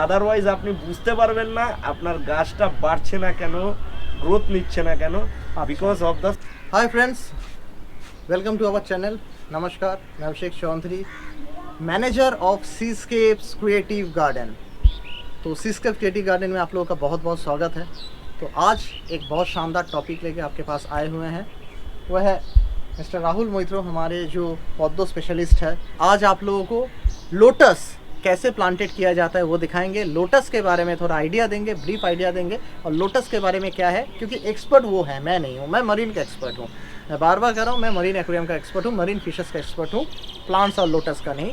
Otherwise আপনি বুঝতে পারবেন না আপনার গাছটা বাড়ছে না কেন, গ্রোথ নিচ্ছে না কেন, because of the. Hi friends, welcome to our channel. नमस्कार, मैं Abhishek Chaudhary, manager of Seascapes Creative Garden. तो सीस्केप क्रिएटिव गार्डन में आप लोगों का बहुत बहुत स्वागत है। तो आज एक बहुत शानदार टॉपिक लेके आपके पास आए हुए हैं, वह है मिस्टर राहुल मोइत्रो, हमारे जो पौधों स्पेशलिस्ट है। आज आप लोगों को लोटस कैसे प्लांटेड किया जाता है वो दिखाएंगे। लोटस के बारे में थोड़ा आइडिया देंगे, ब्रीफ आइडिया देंगे, और लोटस के बारे में क्या है, क्योंकि एक्सपर्ट वो है, मैं नहीं हूँ। मैं मरीन का एक्सपर्ट हूँ, मैं बार बार कह रहा हूँ, मैं मरीन एक्वेरियम का एक्सपर्ट हूँ, मरीन फिशेस का एक्सपर्ट हूँ, प्लांट्स और लोटस का नहीं।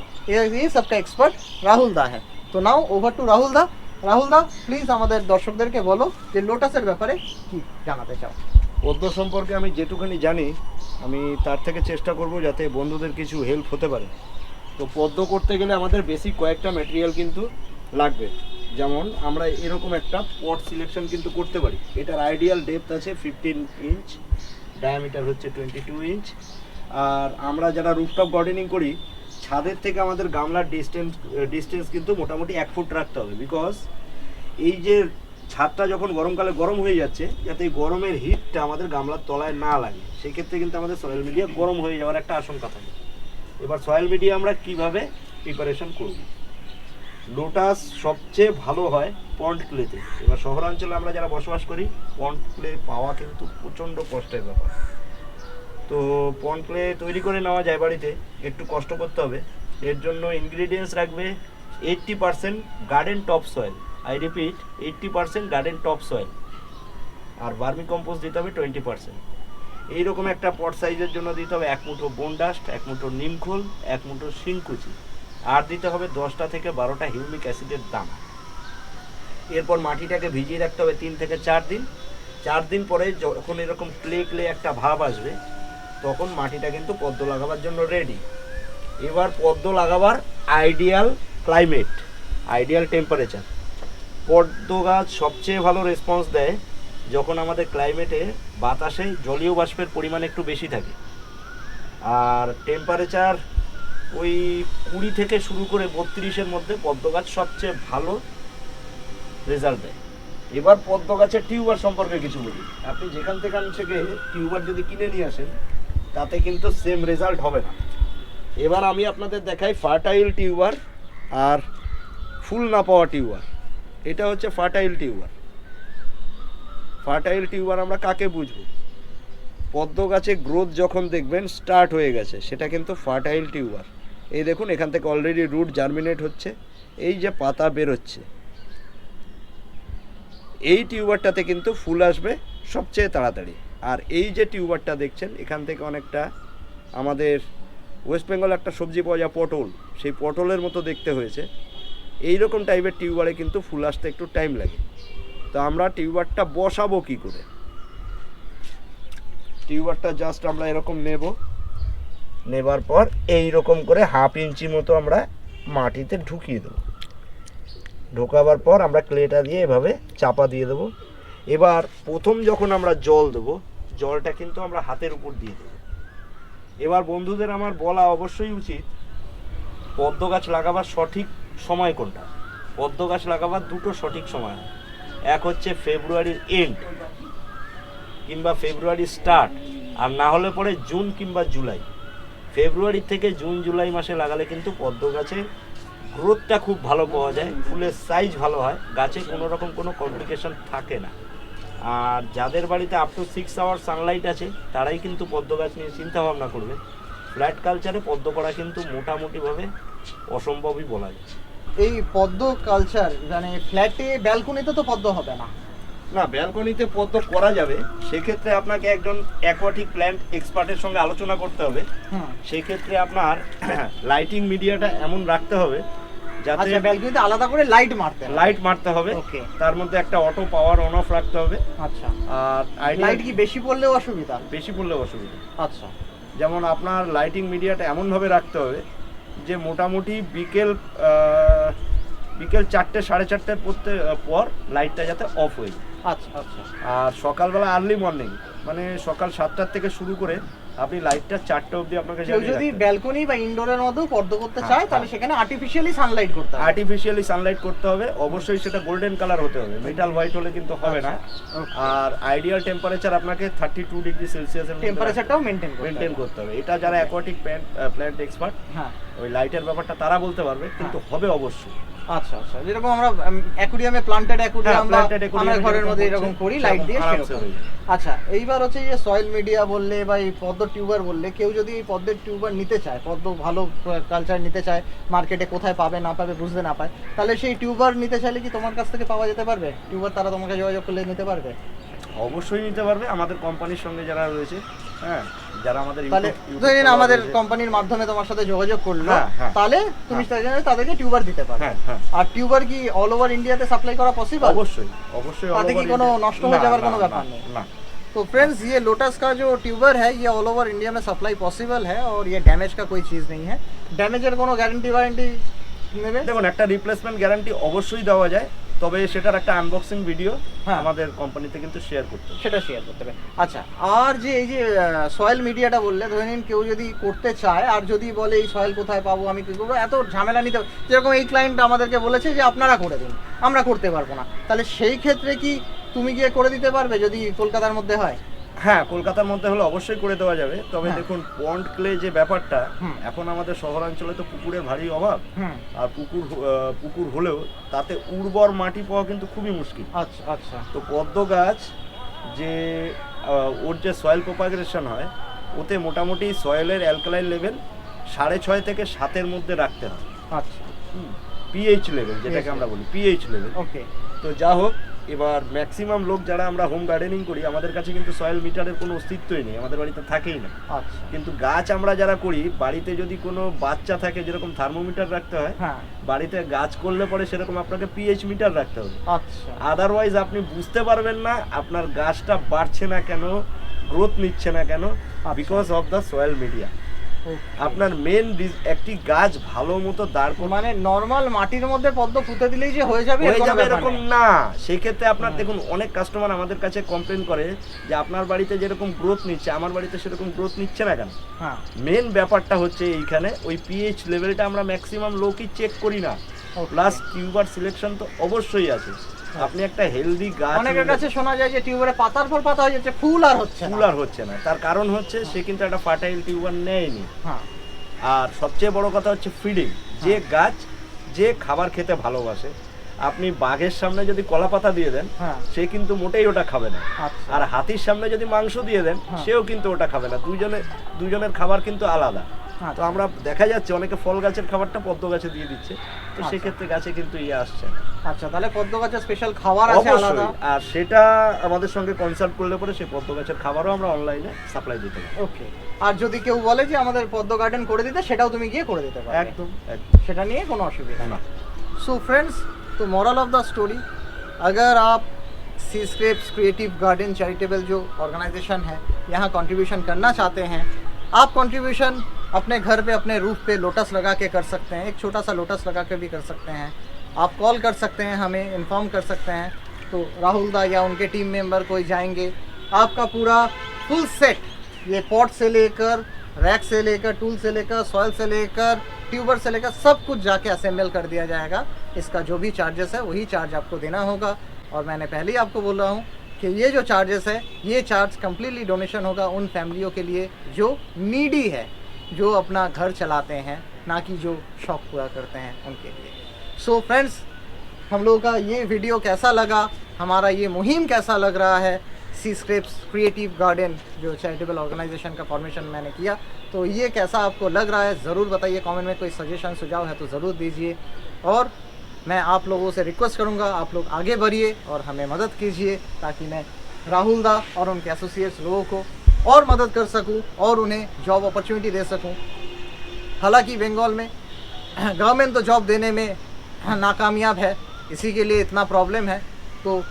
ये सब का एक्सपर्ट राहुल दा है। तो नाउ ओवर टू राहुल दा। রাহুল দা, প্লিজ আমাদের দর্শকদেরকে বলো যে লোটাসের ব্যাপারে কি জানাতে চাও। পদ্ম সম্পর্কে আমি যেটুকুনি জানি আমি তার থেকে চেষ্টা করব যাতে বন্ধুদের কিছু হেল্প হতে পারে। তো পদ্ম করতে গেলে আমাদের বেসিক কয়েকটা ম্যাটেরিয়াল কিন্তু লাগবে। যেমন আমরা এরকম একটা পট সিলেকশন কিন্তু করতে পারি। এটার আইডিয়াল ডেপথ আছে 15 ইঞ্চ, ডায়ামিটার হচ্ছে 22 ইঞ্চ। আর আমরা যারা রুফটপ গার্ডেনিং করি, ছাদের থেকে আমাদের গামলার ডিস্টেন্স কিন্তু মোটামুটি 1 ফুট রাখতে হবে। বিকজ এই যে ছাদটা যখন গরমকালে গরম হয়ে যাচ্ছে, যাতে এই গরমের হিটটা আমাদের গামলার তলায় না লাগে, সেক্ষেত্রে কিন্তু আমাদের সয়েল মিডিয়া গরম হয়ে যাওয়ার একটা আশঙ্কা থাকে। এবার সয়েল মিডিয়া আমরা কিভাবে প্রিপারেশন করব? লোটাস সবচেয়ে ভালো হয় পন্ড ক্লেতে। এবার শহরাঞ্চলে আমরা যারা বসবাস করি, পন্ড ক্লে পাওয়া কিন্তু প্রচণ্ড কষ্টের ব্যাপার। তো পন্ড ক্লে তৈরি করে নেওয়া যায় বাড়িতে, একটু কষ্ট করতে হবে। এর জন্য ইনগ্রিডিয়েন্টস রাখবে 80% garden top soil. I repeat, 80% garden top soil. আর ভার্মি কম্পোস্ট দিতে হবে 20%। এইরকম একটা পট সাইজের জন্য দিতে হবে 1 মুঠো বোন ডাস্ট, 1 মুঠো নিমখোল, 1 মুঠো শিংকুচি, আর দিতে হবে 10টা থেকে 12টা হিউমিক অ্যাসিডের দানা। এরপর মাটিটাকে ভিজিয়ে রাখতে হবে 3 থেকে 4 দিন। 4 দিন পরে যখন এরকম ক্লে একটা ভাব আসবে, তখন মাটিটা কিন্তু পদ্ম লাগাবার জন্য রেডি। এবার পদ্ম লাগাবার আইডিয়াল ক্লাইমেট, আইডিয়াল টেম্পারেচার। পদ্ম গাছ সবচেয়ে ভালো রেসপন্স দেয় যখন আমাদের ক্লাইমেটে বাতাসে জলীয় বাষ্পের পরিমাণ একটু বেশি থাকে, আর টেম্পারেচার ওই 20 থেকে শুরু করে 32-এর মধ্যে পদ্ম গাছ সবচেয়ে ভালো রেজাল্ট দেয়। এবার পদ্ম গাছের টিউবার সম্পর্কে কিছু বলি। আপনি যেখান থেকে টিউবার যদি কিনে নিয়ে আসেন, তাতে কিন্তু সেম রেজাল্ট হবে না। এবার আমি আপনাদের দেখাই ফার্টাইল টিউবার আর ফুল না পাওয়া টিউবার। এটা হচ্ছে ফার্টাইল টিউবার। ফার্টাইল টিউবার আমরা কাকে বুঝবো? পদ্ম গাছে গ্রোথ যখন দেখবেন স্টার্ট হয়ে গেছে, সেটা কিন্তু ফার্টাইল টিউবার। এই দেখুন, এখান থেকে অলরেডি রুট জার্মিনেট হচ্ছে, এই যে পাতা বেরোচ্ছে, এই টিউবারটাতে কিন্তু ফুল আসবে সবচেয়ে তাড়াতাড়ি। আর এই যে টিউবারটা দেখছেন, এখান থেকে অনেকটা আমাদের ওয়েস্ট বেঙ্গল একটা সবজি পাওয়া যায় পটল, সেই পটলের মতো দেখতে হয়েছে। এই রকম টাইপের টিউবারে কিন্তু ফুল আসতে একটু টাইম লাগে। তো আমরা টিউবারটা বসাবো কি করে? টিউবারটা জাস্ট আমরা এরকম নেবার পর এই রকম করে 1/2 ইঞ্চি মতো আমরা মাটিতে ঢুকিয়ে দেবো। ঢোকাবার পর আমরা ক্লেটা দিয়ে এভাবে চাপা দিয়ে দেবো। এবার প্রথম যখন আমরা জল দেবো, জলটা কিন্তু আমরা হাতের উপর দিয়ে দেবো। এবার বন্ধুদের আমার বলা অবশ্যই উচিত, পদ্ম গাছ লাগাবার সঠিক সময় কোনটা। পদ্ম গাছ লাগাবার দুটো সঠিক সময় হয়। এক হচ্ছে ফেব্রুয়ারির এন্ড কিংবা ফেব্রুয়ারি স্টার্ট, আর না হলে পরে জুন কিংবা জুলাই। ফেব্রুয়ারি থেকে জুন জুলাই মাসে লাগালে কিন্তু পদ্ম গাছে গ্রোথটা খুব ভালো পাওয়া যায়, ফুলের সাইজ ভালো হয়, গাছে কোনো রকম কোনো কমপ্লিকেশন থাকে না। আর যাদের বাড়িতে আপ টু 6 আওয়ার সানলাইট আছে, তারাই কিন্তু পদ্ম গাছ নিয়ে চিন্তা ভাবনা করবে। ফ্ল্যাট কালচারে পদ্ম করা কিন্তু মোটামুটিভাবে অসম্ভবই বলা যায়। এই পদ্ম কালচার মানে ফ্ল্যাটে ব্যালকনিতে তো পদ্ম হবে না। না, ব্যালকনিতে পদ্ম করা যাবে। সেক্ষেত্রে আপনাকে একজন অ্যাকোয়াটিক প্ল্যান্ট এক্সপার্টের সঙ্গে আলোচনা করতে হবে। সেক্ষেত্রে আপনার লাইটিং মিডিয়াটা এমন রাখতে হবে যাতে ব্যালকনিতে আলাদা করে লাইট মারতে হবে। তার মধ্যে একটা অটো পাওয়ার অন অফ রাখতে হবে। আচ্ছা। আর লাইট কি বেশি পড়লেও অসুবিধা? বেশি পড়লেও অসুবিধা। আচ্ছা। যেমন আপনার লাইটিং মিডিয়াটা এমনভাবে রাখতে হবে যে মোটামুটি বিকেল 4টে 4:30 পর লাইটটা যাতে অফ হয়ে যায়। আচ্ছা আচ্ছা। আর সকালবেলা আর্লি মর্নিং, মানে সকাল 7টার থেকে শুরু করে আপনি লাইটটা 4টে অবধি আপনাকে কেউ যদি ব্যালকনি বা ইনডোরের মধ্যেও পদ্ম করতে চায় তাহলে সেখানে আর্টিফিশিয়ালি সানলাইট করতে হবে। আর্টিফিশিয়ালি সানলাইট করতে হবে, অবশ্যই সেটা গোল্ডেন কালার হতে হবে, মেটাল হোয়াইট হলে কিন্তু হবে না। আর আইডিয়াল টেম্পারেচার আপনাকে 32 ডিগ্রি সেলসিয়াসের টেম্পারেচারটাও মেইনটেইন করতে হবে। এটা যারা অ্যাকোয়াটিক প্ল্যান্ট এক্সপার্ট, হ্যাঁ ওই লাইটের ব্যাপারটা তারা বলতে পারবে, কিন্তু হবে অবশ্যই। আচ্ছা আচ্ছা, যেরকম আমরা অ্যাকুরিয়ামে প্লান্টেড অ্যাকুরিয়াম আমরা ঘরের মধ্যে এরকম করি লাইট দিয়ে সেরকম। আচ্ছা, এইবার হচ্ছে যে সয়েল মিডিয়া বললে বা এই পদ্ম টিউবার বললে, কেউ যদি এই পদ্মের টিউবার নিতে চায়, পদ্ম ভালো কালচার নিতে চায়, মার্কেটে কোথায় পাবে না পাবে বুঝতে না পায়, তাহলে সেই টিউবার নিতে চাইলে কি তোমার কাছ থেকে পাওয়া যেতে পারবে? টিউবার তারা তোমাকে যোগাযোগ করলে নিতে পারবে? অবশ্যই নিতে পারবে, আমাদের কোম্পানির সঙ্গে যারা রয়েছে, হ্যাঁ, যারা আমাদের তাহলে ধরেন আমাদের কোম্পানির মাধ্যমে তোমার সাথে যোগাযোগ করলো, তাহলে তুমি তাদেরকে টিউবার দিতে পারবে। আর টিউবার কি অল ওভার ইন্ডিয়াতে সাপ্লাই করা পসিবল? অবশ্যই অবশ্যই। তাতে কি কোনো নষ্ট হয়ে যাওয়ার কোনো ব্যাপার নেই? না। तो फ्रेंड्स, ये लोटस का जो ट्यूबर है ये ऑल ओवर इंडिया में सप्लाई पॉसिबल है और ये डैमेज का कोई चीज़ नहीं है। डैमेजের কোনো গ্যারান্টি ওয়ারেন্টি নেবে? দেখুন, একটা রিপ্লেসমেন্ট গ্যারান্টি অবশ্যই দেওয়া যায়, তবে সেটার একটা আনবক্সিং ভিডিও আমাদের কোম্পানিতে কিন্তু শেয়ার করতে হবে, সেটা শেয়ার করতে হবে। আচ্ছা, আর যে এই যে সয়েল মিডিয়াটা বললে, ধরে নিন কেউ যদি করতে চায় আর যদি বলে এই সয়েল কোথায় পাবো, আমি কি করবো, এত ঝামেলা নিতে, যেরকম এই ক্লায়েন্ট আমাদেরকে বলেছে যে আপনারা করে দিন, আমরা করতে পারবো না, তাহলে সেই ক্ষেত্রে কি তুমি গিয়ে করে দিতে পারবে যদি কলকাতার মধ্যে হয়? হ্যাঁ, কলকাতার মধ্যে হলে অবশ্যই করে দেওয়া যাবে, তবে দেখুন পন্ড ক্লে যে ব্যাপারটা, এখন আমাদের শহরাঞ্চলে তো পুকুরের ভারী অভাব, আর পুকুর হলেও তাতে উর্বর মাটি পাওয়া কিন্তু খুবই মুশকিল। আচ্ছা আচ্ছা। তো পদ্ম গাছ যে ওর যে সয়েল প্রপাগেশন হয়, ওতে মোটামুটি সয়েলের অ্যালকালাইন লেভেল 6.5 থেকে 7-এর মধ্যে রাখতে হয়। আচ্ছা, পিএইচ লেভেল যেটাকে আমরা বলি, পিএইচ লেভেল। ওকে। তো যা হোক, এবার ম্যাক্সিমাম লোক যারা আমরা হোম গার্ডেনিং করি, আমাদের কাছে কিন্তু সয়েল মিটারের কোনো অস্তিত্বই নেই, আমাদের বাড়িতে থাকেই না। আচ্ছা। কিন্তু গাছ আমরা যারা করি, বাড়িতে যদি কোনো বাচ্চা থাকে, যেরকম থার্মোমিটার রাখতে হয়, বাড়িতে গাছ করলে পরে সেরকম আপনাকে পিএইচ মিটার রাখতে হবে। আচ্ছা। আদারওয়াইজ আপনি বুঝতে পারবেন না আপনার গাছটা বাড়ছে না কেন, গ্রোথ নিচ্ছে না কেন, because of the soil media. আপনার মেন একটি গাছ ভালো মতো দাঁড়, মানে নরমাল মাটির মধ্যে পদ্ম পুঁতে দিলেই যে হয়ে যাবে এরকম না। সেই ক্ষেত্রে আপনার দেখুন, অনেক কাস্টমার আমাদের কাছে কমপ্লেন করে যে আপনার বাড়িতে যেরকম গ্রোথ নিচ্ছে, আমার বাড়িতে সেরকম গ্রোথ নিচ্ছে না কেন। মেন ব্যাপারটা হচ্ছে এইখানে ওই পিএইচ লেভেলটা আমরা ম্যাক্সিমাম লোকই চেক করি না, প্লাস টিউবার সিলেকশন তো অবশ্যই আছে। আপনি একটা হেলদি গাছ, অনেকের কাছে শোনা যায় যে টিউবারে পাতার পর পাতা হয়ে যাচ্ছে, ফুল আর হচ্ছে না। তার কারণ হচ্ছে সে কিন্তু একটা ফার্টাইল টিউবার নেয়নি। আর সবচেয়ে বড় কথা হচ্ছে ফিডিং। যে গাছ যে খাবার খেতে ভালোবাসে, আপনি বাঘের সামনে যদি কলা পাতা দিয়ে দেন, সে কিন্তু মোটেই ওটা খাবে না। আর হাতির সামনে যদি মাংস দিয়ে দেন, সেও কিন্তু ওটা খাবে না। দুজনের খাবার কিন্তু আলাদা। তো আমরা দেখা যাচ্ছে অনেকে ফল গাছের খাবারটা পদ্ম গাছে দিয়ে দিচ্ছে, তো সেক্ষেত্রে গাছে কিন্তু আসছে। আচ্ছা, তাহলে পদ্ম গাছের স্পেশাল খাবার আছে আলাদা, আর সেটা আমাদের সঙ্গে কনসাল্ট করলে পরে সেই পদ্ম গাছের খাবারও আমরা অনলাইনে সাপ্লাই দিতে পারি। ওকে। আর যদি কেউ বলে যে আমাদের পদ্ম গার্ডেন করে দিতে, সেটাও তুমি গিয়ে করে দিতে পারবে? একদম, সেটা নিয়ে কোনো অসুবিধা না। सो फ्रेंड्स, तो मॉरल ऑफ द स्टोरी, अगर आप सीस्केप्स क्रिएटिव गार्डन चैरिटेबल जो ऑर्गेनाइजेशन है, यहाँ कंट्रीब्यूशन करना चाहते हैं, आप कंट्रीब्यूशन अपने घर पे अपने रूफ पे लोटस लगा के कर सकते हैं, एक छोटा सा लोटस लगा के भी कर सकते हैं। आप कॉल कर सकते हैं, हमें इन्फॉर्म कर सकते हैं, तो राहुल दा या उनके टीम मेंबर कोई जाएंगे, आपका पूरा फुल सेट, ये पॉट से लेकर रैक से लेकर टूल से लेकर सॉइल से लेकर ट्यूबर से लेकर सब कुछ जाके असेंबल कर दिया जाएगा। इसका जो भी चार्जेस है वही चार्ज आपको देना होगा। और मैंने पहले ही आपको बोला हूँ कि ये जो चार्जेस है, ये चार्ज कम्प्लीटली डोनेशन होगा उन फैमिलियों के लिए जो नीडी है, जो अपना घर चलाते हैं, ना कि जो शौक पूरा करते हैं उनके लिए। सो फ्रेंड्स, हम लोगों का ये वीडियो कैसा लगा, हमारा ये मुहिम कैसा लग रहा है, सीस्केप्स क्रिएटिव गार्डन जो चैरिटेबल ऑर्गेनाइजेशन का फॉर्मेशन मैंने किया, तो ये कैसा आपको लग रहा है ज़रूर बताइए कमेंट में। कोई सजेशन सुझाव है तो ज़रूर दीजिए, और मैं आप लोगों से रिक्वेस्ट करूँगा आप लोग आगे बढ़िए और हमें मदद कीजिए, ताकि मैं राहुल दा और उनके एसोसिएट्स लोगों को और मदद कर सकूं और उन्हें जॉब अपॉर्चुनिटी दे सकूं। हालांकि बंगाल में गवर्नमेंट तो जॉब देने में नाकामयाब है, इसी के लिए इतना प्रॉब्लम है। तो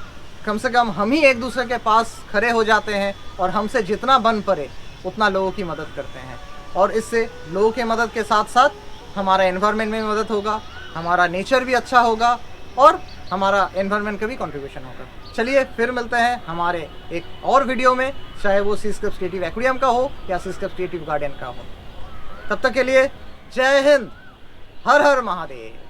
कम से कम हम ही एक दूसरे के पास खड़े हो जाते हैं और हमसे जितना बन पड़े उतना लोगों की मदद करते हैं, और इससे लोगों के मदद के साथ साथ हमारा एनवायरनमेंट में मदद होगा, हमारा नेचर भी अच्छा होगा, और हमारा एनवायरनमेंट का भी कंट्रीब्यूशन होगा। चलिए फिर मिलते हैं हमारे एक और वीडियो में, चाहे वो सीस्केप्स क्रिएटिव एक्वेरियम का हो या सीस्केप्स क्रिएटिव गार्डन का हो। तब तक के लिए जय हिंद, हर हर महादेव।